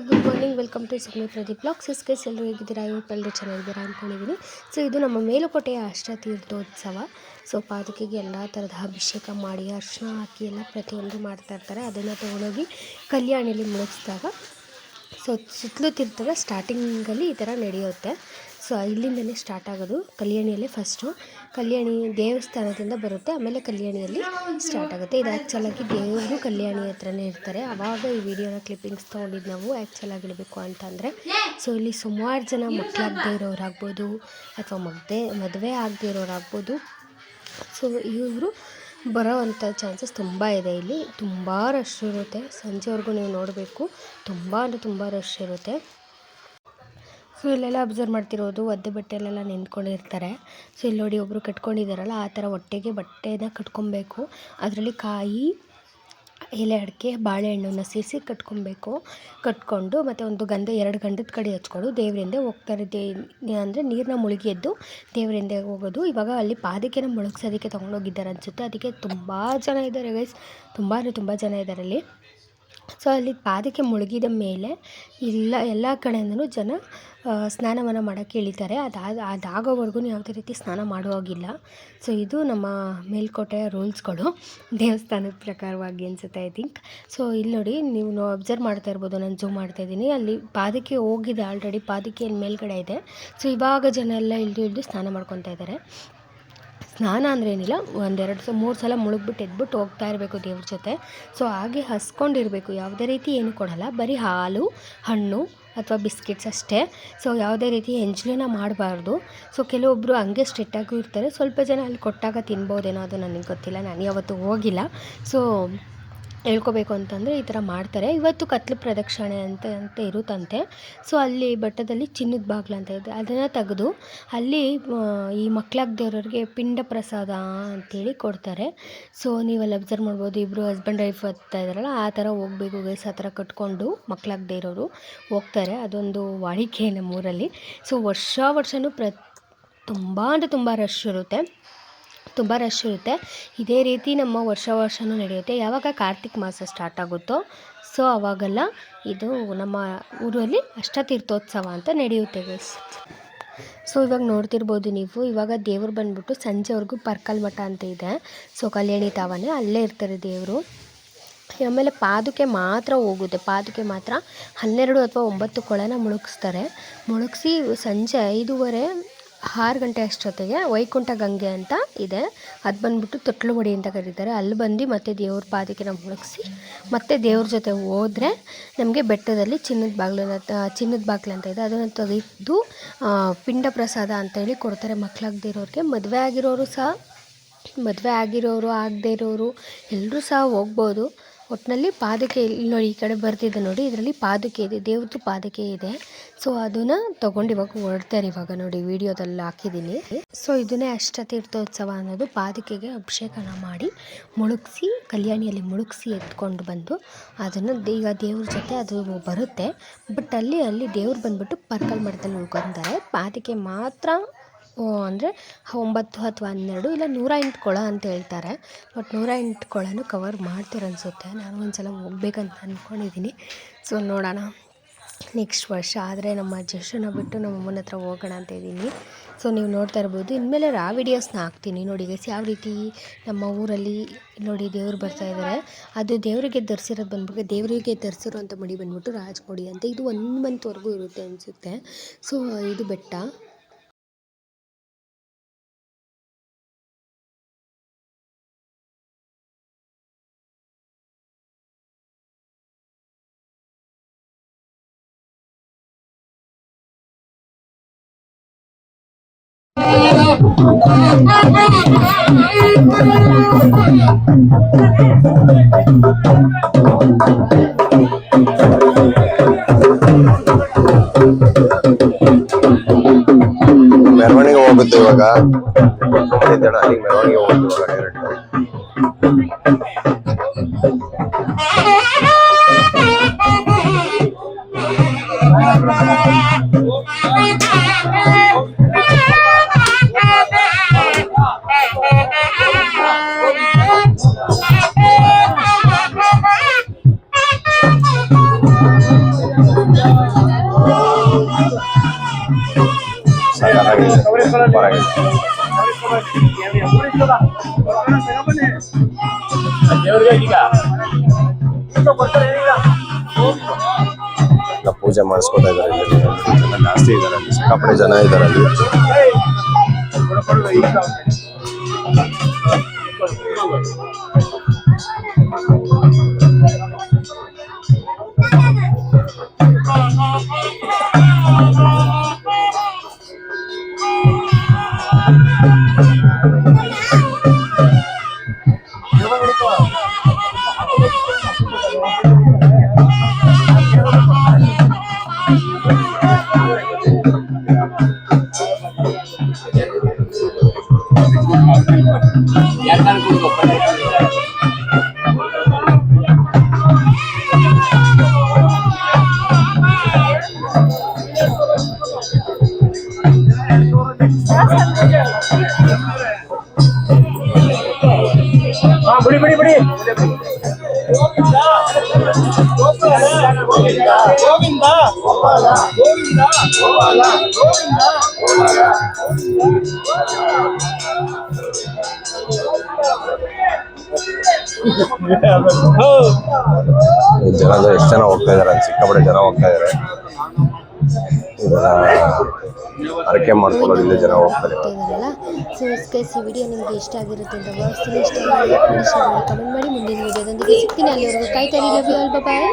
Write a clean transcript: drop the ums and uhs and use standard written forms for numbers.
Good morning, welcome to Soumya Pradeep blogs. Guys ಎಲ್ಲರೂ ಹೇಗಿದ್ದೀರಾ? ಎಲ್ಲರೂ ಚೆನ್ನಾಗಿದ್ದೀರಾ ಅಂದ್ಕೊಂಡಿದ್ದೀನಿ. ಸೊ ಇದು ನಮ್ಮ ಮೇಲುಕೋಟೆಯ ಅಷ್ಟತೀರ್ಥೋತ್ಸವ. ಸೊ ಪಾದುಕೆಗೆ ಎಲ್ಲ ಥರದ ಅಭಿಷೇಕ ಮಾಡಿ ಅರ್ಶಿನ ಹಾಕಿ ಎಲ್ಲ ಪ್ರತಿಯೊಂದು ಮಾಡ್ತಾ ಇರ್ತಾರೆ. ಅದನ್ನು ತೊಗೊಂಡೋಗಿ ಕಲ್ಯಾಣಿಯಲ್ಲಿ ಮುಳುಗಿಸಿದಾಗ ಸೊ ಸುತ್ತಲೂ ತೀರ್ಥದ ಸ್ಟಾರ್ಟಿಂಗಲ್ಲಿ ಈ ಥರ ನಡೆಯುತ್ತೆ. ಸೊ ಇಲ್ಲಿಂದಲೇ ಸ್ಟಾರ್ಟ್ ಆಗೋದು. ಕಲ್ಯಾಣಿಯಲ್ಲೇ ಫಸ್ಟು ಕಲ್ಯಾಣಿ ದೇವಸ್ಥಾನದಿಂದ ಬರುತ್ತೆ, ಆಮೇಲೆ ಕಲ್ಯಾಣಿಯಲ್ಲಿ ಸ್ಟಾರ್ಟ್ ಆಗುತ್ತೆ. ಇದು ಆ್ಯಕ್ಚುಲಾಗಿ ದೇವರು ಕಲ್ಯಾಣಿ ಹತ್ರನೇ ಇರ್ತಾರೆ. ಆವಾಗ ಈ ವಿಡಿಯೋನ ಕ್ಲಿಪ್ಪಿಂಗ್ಸ್ ತೊಗೊಂಡಿದ್ದು ನಾವು ಆ್ಯಕ್ಚುಲಾಗಿ ಹೇಳಬೇಕು ಅಂತಂದರೆ. ಸೊ ಇಲ್ಲಿ ಸುಮಾರು ಜನ ಮಕ್ಕಳಾಗದೇ ಇರೋರಾಗ್ಬೋದು ಅಥವಾ ಮದುವೆ ಆಗದೇ ಇರೋರಾಗ್ಬೋದು. ಸೊ ಇವರು ಬರೋ ಅಂಥ ಚಾನ್ಸಸ್ ತುಂಬ ಇದೆ. ಇಲ್ಲಿ ತುಂಬ ರಶ್ ಇರುತ್ತೆ. ಸಂಜೆವರೆಗೂ ನೀವು ನೋಡಬೇಕು, ತುಂಬ ಅಂದರೆ ತುಂಬ ರಶ್ ಇರುತ್ತೆ. ಸೊ ಇಲ್ಲೆಲ್ಲ ಅಬ್ಸರ್ವ್ ಮಾಡ್ತಿರೋದು ಒದ್ದೆ ಬಟ್ಟೆಯಲ್ಲೆಲ್ಲ ನಿಂತ್ಕೊಂಡಿರ್ತಾರೆ. ಸೊ ಇಲ್ಲಿ ನೋಡಿ ಒಬ್ಬರು ಕಟ್ಕೊಂಡಿದ್ದಾರಲ್ಲ, ಆ ಥರ ಹೊಟ್ಟೆಗೆ ಬಟ್ಟೆನ ಕಟ್ಕೊಬೇಕು. ಅದರಲ್ಲಿ ಕಾಯಿ, ಎಲೆ ಅಡಿಕೆ, ಬಾಳೆಹಣ್ಣನ್ನು ಸೇರಿಸಿ ಕಟ್ಕೊಂಡು ಮತ್ತು ಒಂದು ಎರಡು ಗಂಧದ ಕಡೆ ಹಚ್ಕೊಂಡು ದೇವರಿಂದ ಹೋಗ್ತಾರೆ. ಅಂದರೆ ನೀರನ್ನ ಮುಳುಗಿ ಎದ್ದು ದೇವರಿಂದ ಹೋಗೋದು. ಇವಾಗ ಅಲ್ಲಿ ಪಾದಕೆನ ಮುಳುಗ್ಸೋದಕ್ಕೆ ತೊಗೊಂಡೋಗಿದ್ದಾರೆ ಅನಿಸುತ್ತೆ. ಅದಕ್ಕೆ ತುಂಬ ಜನ ಇದ್ದಾರೆ ಗೈಸ್, ತುಂಬ ಜನ ಇದ್ದಾರೆ ಅಲ್ಲಿ. ಸೊ ಅಲ್ಲಿ ಪಾದಕೆ ಮುಳುಗಿದ ಮೇಲೆ ಎಲ್ಲ ಕಡೆಯಿಂದಲೂ ಜನ ಸ್ನಾನವನ್ನು ಮಾಡೋಕ್ಕೆ ಇಳಿತಾರೆ. ಅದಾಗೋವರೆಗೂ ಯಾವುದೇ ರೀತಿ ಸ್ನಾನ ಮಾಡುವಾಗಿಲ್ಲ. ಸೊ ಇದು ನಮ್ಮ ಮೇಲ್ಕೋಟೆಯ ರೂಲ್ಸ್ಗಳು ದೇವಸ್ಥಾನದ ಪ್ರಕಾರವಾಗಿ ಅನಿಸುತ್ತೆ ಐ ಥಿಂಕ್. ಸೊ ಇಲ್ಲಿ ನೋಡಿ ನೀವು ಅಬ್ಸರ್ವ್ ಮಾಡ್ತಾ ಇರ್ಬೋದು, ನಾನು ಝೂಮ್ ಮಾಡ್ತಾಯಿದ್ದೀನಿ. ಅಲ್ಲಿ ಪಾದಕೆ ಹೋಗಿದೆ ಆಲ್ರೆಡಿ, ಪಾದಕೆ ಅಲ್ಲಿ ಮೇಲ್ಗಡೆ ಇದೆ. ಸೊ ಇವಾಗ ಜನ ಎಲ್ಲ ಇಳಿದು ಸ್ನಾನ ಮಾಡ್ಕೊತಾ ಇದ್ದಾರೆ. ಸ್ನಾನ ಅಂದರೆ ಏನಿಲ್ಲ, 2-3 ಸಲ ಮುಳುಗ್ಬಿಟ್ಟು ಎದ್ಬಿಟ್ಟು ಹೋಗ್ತಾ ಇರಬೇಕು ದೇವ್ರ ಜೊತೆ. ಸೊ ಹಾಗೆ ಹಸ್ಕೊಂಡಿರಬೇಕು, ಯಾವುದೇ ರೀತಿ ಏನು ಕೊಡಲ್ಲ, ಬರೀ ಹಾಲು, ಹಣ್ಣು ಅಥವಾ ಬಿಸ್ಕೆಟ್ಸ್ ಅಷ್ಟೇ. ಸೊ ಯಾವುದೇ ರೀತಿ ಎಂಜಲನ್ನ ಮಾಡಬಾರ್ದು. ಸೊ ಕೆಲವೊಬ್ಬರು ಹಂಗೆ ಸ್ಟ್ರಿಕ್ಟಾಗೂ ಇರ್ತಾರೆ. ಸ್ವಲ್ಪ ಜನ ಅಲ್ಲಿ ಕೊಟ್ಟಾಗ ತಿನ್ಬೋದೇನೋ, ಅದು ನನಗೆ ಗೊತ್ತಿಲ್ಲ, ನಾನು ಯಾವತ್ತೂ ಹೋಗಿಲ್ಲ. ಸೊ ಹೇಳ್ಕೊಬೇಕು ಅಂತಂದರೆ ಈ ಥರ ಮಾಡ್ತಾರೆ. ಇವತ್ತು ಕತ್ಲು ಪ್ರದಕ್ಷಿಣೆ ಅಂತ ಇರುತ್ತಂತೆ. ಸೊ ಅಲ್ಲಿ ಬೆಟ್ಟದಲ್ಲಿ ಚಿನ್ನದ ಬಾಗಿಲು ಅಂತ ಇದೆ, ಅದನ್ನು ತೆಗೆದು ಅಲ್ಲಿ ಈ ಮಕ್ಕಳಾಗದೇವ್ರಿಗೆ ಪಿಂಡ ಪ್ರಸಾದ ಅಂತೇಳಿ ಕೊಡ್ತಾರೆ. ಸೊ ನೀವಲ್ಲಿ ಅಬ್ಸರ್ವ್ ಮಾಡ್ಬೋದು, ಇಬ್ಬರು ಹಸ್ಬೆಂಡ್ ವೈಫ್ ಹತ್ತಾ ಇದ್ದಾರಲ್ಲ, ಆ ಥರ ಹೋಗಬೇಕು ಗೈಸ್. ಆ ಥರ ಕಟ್ಕೊಂಡು ಮಕ್ಕಳಾಗದೇ ಇರೋರು ಹೋಗ್ತಾರೆ. ಅದೊಂದು ವಾಡಿಕೆ ನಮ್ಮೂರಲ್ಲಿ. ಸೊ ವರ್ಷವೂ ತುಂಬ ಅಂದರೆ ತುಂಬ ರಶ್ ಇರುತ್ತೆ. ಇದೇ ರೀತಿ ನಮ್ಮ ವರ್ಷವೂ ನಡೆಯುತ್ತೆ. ಯಾವಾಗ ಕಾರ್ತಿಕ್ ಮಾಸ ಸ್ಟಾರ್ಟ್ ಆಗುತ್ತೋ ಸೊ ಅವಾಗೆಲ್ಲ ಇದು ನಮ್ಮ ಊರಲ್ಲಿ ಅಷ್ಟತೀರ್ಥೋತ್ಸವ ಅಂತ ನಡೆಯುತ್ತೆ ಗೈಸ್. ಸೊ ಇವಾಗ ನೋಡ್ತಿರ್ಬೋದು ನೀವು, ಇವಾಗ ದೇವರು ಬಂದ್ಬಿಟ್ಟು ಸಂಜೆವರೆಗೂ ಪರ್ಕಲ್ ಮಠ ಅಂತ ಇದೆ. ಸೊ ಕಲ್ಯಾಣಿ ತಾವನೇ ಅಲ್ಲೇ ಇರ್ತಾರೆ ದೇವರು. ಆಮೇಲೆ ಪಾದುಕೆ ಮಾತ್ರ ಹೋಗುತ್ತೆ. ಪಾದುಕೆ ಮಾತ್ರ 12 ಅಥವಾ 9 ಕೊಳನ ಮುಳುಗಿಸಿ ಸಂಜೆ 5:30-6 ಗಂಟೆ ಅಷ್ಟೊತ್ತಿಗೆ ವೈಕುಂಠ ಗಂಗೆ ಅಂತ ಇದೆ, ಅದು ಬಂದುಬಿಟ್ಟು ತೊಟ್ಲು ಹೊಡಿ ಅಂತ ಕರೀತಾರೆ. ಅಲ್ಲಿ ಬಂದು ಮತ್ತೆ ದೇವ್ರ ಪಾದಕೆನ ಮುಳುಗಿಸಿ ಮತ್ತೆ ದೇವ್ರ ಜೊತೆ ಹೋದರೆ ನಮಗೆ ಬೆಟ್ಟದಲ್ಲಿ ಚಿನ್ನದ ಬಾಗಿಲು ಅಂತ ಇದೆ, ಅದನ್ನು ತೆಗೆದು ಪಿಂಡ ಪ್ರಸಾದ ಅಂತೇಳಿ ಕೊಡ್ತಾರೆ ಮಕ್ಕಳಾಗದಿರೋರಿಗೆ. ಮದುವೆ ಆಗಿರೋರು ಆಗದೇ ಇರೋರು ಎಲ್ಲರೂ ಸಹ ಹೋಗ್ಬೋದು. ಒಟ್ಟಿನಲ್ಲಿ ಪಾದಕೆ ಇಲ್ಲಿ ನೋಡಿ, ಈ ಕಡೆ ಬರ್ತಿದ್ದೆ ನೋಡಿ, ಇದರಲ್ಲಿ ಪಾದಕೆ ಇದೆ, ದೇವ್ರದ್ದು ಪಾದಕೆ ಇದೆ. ಸೊ ಅದನ್ನು ತೊಗೊಂಡು ಇವಾಗ ಹೊರಡ್ತಾರೆ. ಇವಾಗ ನೋಡಿ ವಿಡಿಯೋದಲ್ಲಿ ಹಾಕಿದ್ದೀನಿ. ಸೊ ಇದನ್ನೇ ಅಷ್ಟತೀರ್ಥೋತ್ಸವ ಅನ್ನೋದು. ಪಾದಕೆಗೆ ಅಭಿಷೇಕನ ಮಾಡಿ ಕಲ್ಯಾಣಿಯಲ್ಲಿ ಮುಳುಗಿಸಿ ಎತ್ಕೊಂಡು ಬಂದು ಅದನ್ನು ಈಗ ದೇವ್ರ ಜೊತೆ ಅದು ಬರುತ್ತೆ. ಬಟ್ ಅಲ್ಲಿ ದೇವ್ರು ಬಂದುಬಿಟ್ಟು ಪರ್ಕಲ್ ಮಠದಲ್ಲಿ ಉಳ್ಕೊತಾರೆ. ಪಾದಕೆ ಮಾತ್ರ ಅಂದರೆ 9 ಅಥವಾ 12 ಇಲ್ಲ 108 ಕೊಳ ಅಂತ ಹೇಳ್ತಾರೆ. ಬಟ್ 108 ಕೊಳನೂ ಕವರ್ ಮಾಡ್ತಾರೆ ಅನಿಸುತ್ತೆ. ನಾನು ಒಂದ್ಸಲ ಹೋಗ್ಬೇಕಂತ ಅಂದ್ಕೊಂಡಿದ್ದೀನಿ. ಸೊ ನೋಡೋಣ ನೆಕ್ಸ್ಟ್ ವರ್ಷ ಆದರೆ ನಮ್ಮ ಜ್ಯೇಷ್ಠನ ಬಿಟ್ಟು ನಮ್ಮ ಅಮ್ಮನ ಹತ್ರ ಹೋಗೋಣ ಅಂತ ಇದ್ದೀನಿ. ಸೊ ನೀವು ನೋಡ್ತಾ ಇರ್ಬೋದು, ಇನ್ಮೇಲೆ ವಿಡಿಯೋಸ್ನ ಹಾಕ್ತೀನಿ ನೋಡಿ ಗೈಸ್. ಯಾವ ರೀತಿ ನಮ್ಮ ಊರಲ್ಲಿ ನೋಡಿ ದೇವ್ರು ಬರ್ತಾ ಇದ್ದಾರೆ. ಅದು ದೇವರಿಗೆ ಧರಿಸಿರೋಂಥ ಮಡಿ ಬಂದ್ಬಿಟ್ಟು ರಾಜಮುಡಿ ಅಂತ. ಇದು 1 ಮಂತ್ವರೆಗೂ ಇರುತ್ತೆ ಅನಿಸುತ್ತೆ. ಸೊ ಇದು ಬೆಟ್ಟ. ಮೆರವಣಿಗೆ ಹೋಗುತ್ತೆ ಇವಾಗ. ಮೆರವಣಿಗೆ ಹೋಗುತ್ತೆ ಇವಾಗ ಡೈರೆಕ್ಟ್ ಪರವಾಗಿಲ್ಲ. ಎಲ್ಲ ಪೂಜೆ ಮಾಡಿಸ್ಕೊತಾ ಇದ್ದಾರೆ ಇಲ್ಲಿ. ಜನ ಜಾಸ್ತಿ ಇದ್ದಾರೆ ಅಲ್ಲಿ, ಸಿಕ್ಕಾಪಟ್ಟೆ ಜನ ಇದ್ದಾರೆ ಅಲ್ಲಿ. ಈ ಜನ ಎಷ್ಟು ಜನ ಹೋಗ್ತಾ ಇದಾರೆ, ಸಿಕ್ಕಾಪಟ್ಟೆ ಜನ ಹೋಗ್ತಾ ಇದಾರೆ. ಇದನ್ನ ಅರಕೆ ಮಾಡ್ಕೊಳ್ಳೋದು ಇಲ್ಲಿ ಜನ ಹೋಗ್ತಾರೆ. ಸೊ ಗೈಸ್, ಈ ವಿಡಿಯೋ ನಿಮಗೆ ಇಷ್ಟ ಆಗಿರುತ್ತೆ ಅಂತ ಭಾವಿಸ್ತೀನಿ. ಇಷ್ಟ ಆಗಿದ್ರೆ ಕಮೆಂಟ್ ಮಾಡಿ. ಮುಂದಿನ ವಿಡಿಯೋದೊಂದಿಗೆ ಸಿಗ್ತೀನಿ. ಅಲ್ಲಿವರೆಗೂ ಕಾಯ್ತಾ ಇರಿ. Love you all. ಬಾಯ್.